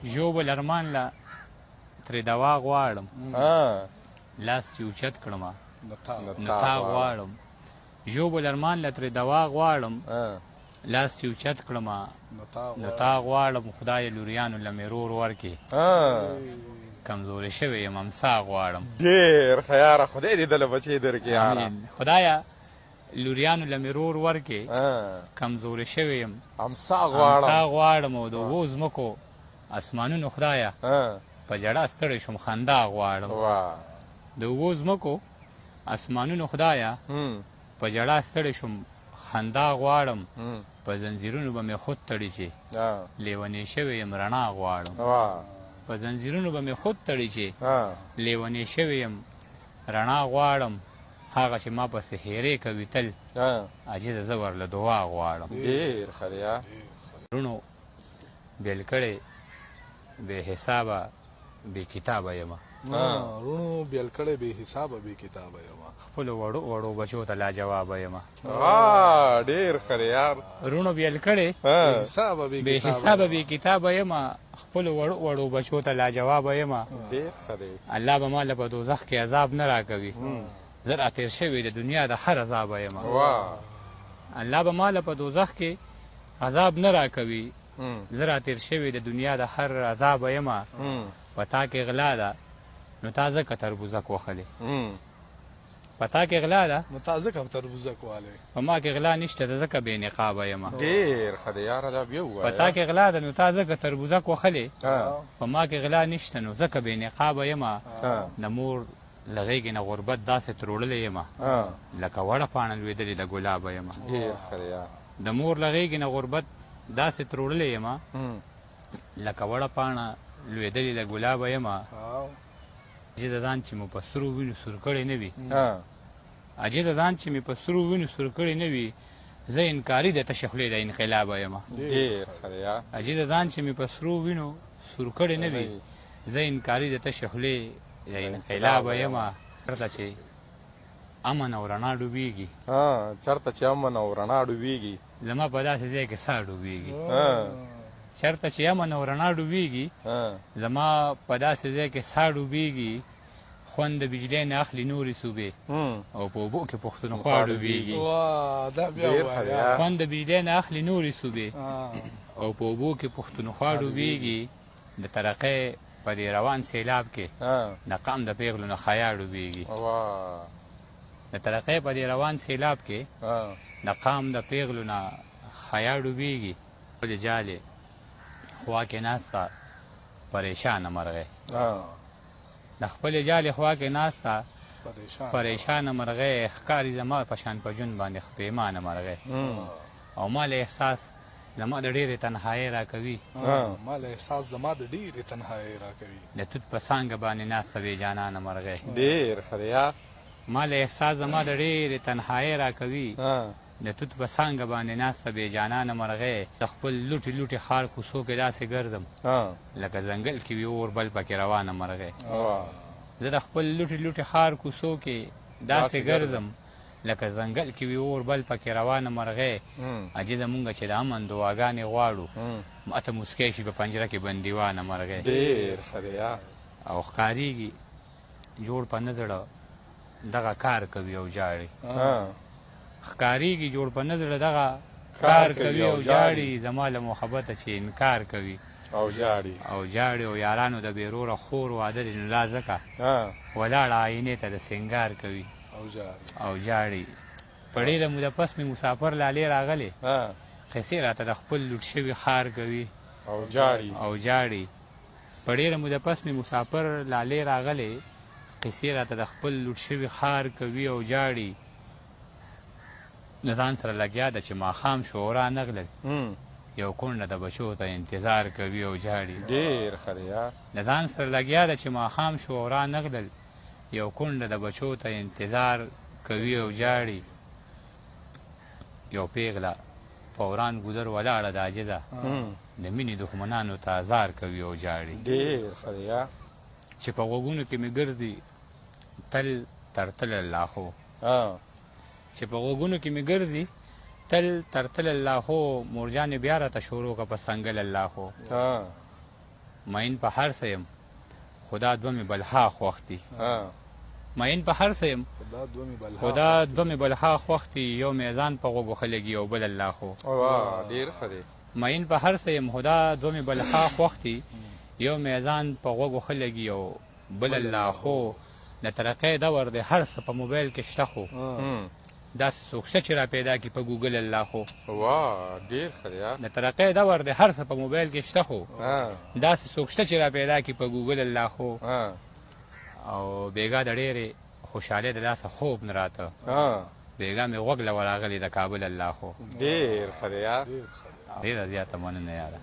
ژوبل ارمان له ترې دوا غواړم لاس چې اوچت کړمه نو تا غواړم ژوبل ارمان له ترې دوا غواړم لاس چې اوچت کړمه نو تا غواړم خدای لوریانو له مې رور ورکې کمزورې شوی یم امسا غواړم ډېر ښه یاره خدای دې دله بچی درکړي یاره خدایه لوریانو له مې رور ورکې کمزورې شوی یم امسا غواړم او د اوبو ځمکو اسمانونو خدایه په ژړا ستړی شوم خندا غواړم د اوبو ځمکو اسمانونو خدایه په ژړا ستړی شوم خندا غواړم په زنځیرونو به مې خود تړي چې لیونی شوی یم رڼا غواړم په زنځیرونو به مې خود تړي چې لیونی شوی یم رڼا غواړم هغه چې ما پسې هیرې کوي تل عجیزه زه ورله دعا غواړم ډېر ښه دی رونو بېل کړی بې حسابه بې کتابه یمه رونو بېل کړی بې حسابه بې کتابه یمه خپلو وړو وړو بچو ته لاجوابه یمه ډېر ښه دی یار رونو بېل کړی بې حسابه بې کتابه یمه خپلو وړو وړو بچو ته لاجوابه یمه ډېر ښه دی الله به ما له په دوزخ کې عذاب نه راکوي زه راتېر شوی د دنیا د هر عذابه یمه الله به ما له په دوزخ کې عذاب نه راکوي زه راتېر شوی د دنیا د هر عذابه یمه په تا کې غلا ده نو تا ځکه تربوزک وخلې په تا کې غلا ده نو تا ځکه تربوزک والی په ما کې غلا نشته ده ځکه بې نقابه یمه ډېر ښه دی یاره دا بیا ووایه په تا کې غلا ده نو تا ځکه تربوزک وخلې په ما کې غلا نشته نو ځکه بې نقابه یمه د مور له غېږې نه غربت داسې تروړلی یمه لکه وړه پاڼه لوېدلې د ګلابه یمه ډېر ښه دی د مور له غېږې نه غربت داسې تروړلی یمه لکه وړه پاڼه لوېدلې د ګلابه یمه عجیزه ځان چې مو په سرو وینو سور کړی نه وي عجیزه ځان چې مې په سرو وینو سور کړی نه وي زه انکاري د تشې خولې د انقلابه یمه ډېر ښه دی عجیزه ځان چې مې په سرو وینو سور کړی نه وي زه انکاري د تشې خولې د انقلابه یمه چېرته چې امن او رڼا ډوبېږي چېرته چې امن او رڼا ډوبېږي زما په داسې ځای کې ساه ډوبېږي چېرته چې امن او رڼا ډوبېږي زما په داسې ځای کې ساه ډوبېږي خوند د بجلۍ نه اخلي نورې صوبې او په اوبو کې پښتونخوا ډوبېږي خوند د بجلۍ نه اخلي نورې صوبې او په اوبو کې پښتونخوا ډوبېږي د ترقۍ په دې روان سیلاب کې د قام د پیغلو نه خیا ډوبېږي د ترقۍ په دې روان سیلاب کې د قام د پیغلو نه خیا ډوبېږي خپلې جالې خوا کې ناسته پریشانه مرغۍ د خپلې جالې خوا کې ناسته پریشانه مرغۍ ښکاري زما په شان په ژوند باندې خپېمانه مرغۍ او ما له احساس زما د ډېرې تنهایۍ راکوي ما له احساس زما د ډېرې تنهایۍ راکوي د توت په څانګه باندې ناسته بې جانانه مرغۍ ډېر ښه دی ما له احساس زما د ډېرې تنهایۍ راکوي د توت په څانګه باندې ناسته بې جانانه مرغۍ د خپل لوټې لوټې ښار کوڅو کې داسې ګرځم لکه ځنګل کې وي اور بل پکې روانه مرغۍ زه د خپل لوټې لوټې ښار کوڅو کې داسې ګرځم لکه ځنګل کې وي اور بل پکې روانه مرغۍ عجیزه مونږ چې د امن دعاګانې غواړو ماته موسکی شي په پنجره کې بندیوانه مرغۍ ډېر ښه دی او ښکارېږي جوړ په نه زړه دغه کار کوي او جاړي ښکارېږي جوړ په نه زړه دغه کار کوي او جاړي زما له محبته چې انکار کوي او جاړي او یارانو د بېروره خور واده دی نو لا ځکه ولاړه آینې ته د سینګار کوي او جاړي په ډېره موده پس مې مسافر لالې راغلې قصې راته د خپل لوټ شوي ښار کوي او جاړي په ډېره موده پس مې مسافر لالې راغلې قصې راته د خپل لوټ شوي ښار کوي او جاړي د ځان سره لګیا ده چې ماښام شعورا نغلل یو کونډه د بچو ته انتظار کوي او جاړي ډېر ښه دی د ځان سره لګیا ده چې ماښام شعورا نغلل یو کونډه د بچو ته انتظار کوي او جاړي یو پیغله په وران ګودر ولاړه د عاجزه د مینې دښمنانو ته ازار کوي او جاړي ډېر ښه دی چې په غوږونو کې مې ګرځي تل تر تله لاهو چې په غوږونو کې مې ګرځي تل تر تل الله مورجانې بیا راته شروع که په څنګل الله مین په هر څه یم خدا دوه مې بلها خوښ دي ها مین په هر څه یم خدا دومي بلها خدا دوه مې بلها خوښ دي یو میزان په غوږو ښه لګي او بل الله خو واه ډیر ښه دی مین په هر څه یم خدا دوه مې بلها خوښ دي یو میزان په غوږو ښه لګي او بل الله خو د ترقۍ دور دی هر څه په موبایل کې شته خو داسې څوک شته چې را پیدا کړي په ګوګل الله خو واه ډیر ښه دی د ترقۍ دور دی هر څه په موبایل کې شته خو ها داسې څوک شته چې را پیدا کړي په ګوګل الله خو ها او بیګا د ډېرې خوشحالۍ د لاسه خوب نه راته ها بیګا مې غوږ له ورغلی د کابل الله خو ډیر ښه دی ډیر ښه دی. ډېره زیاته مننه یاره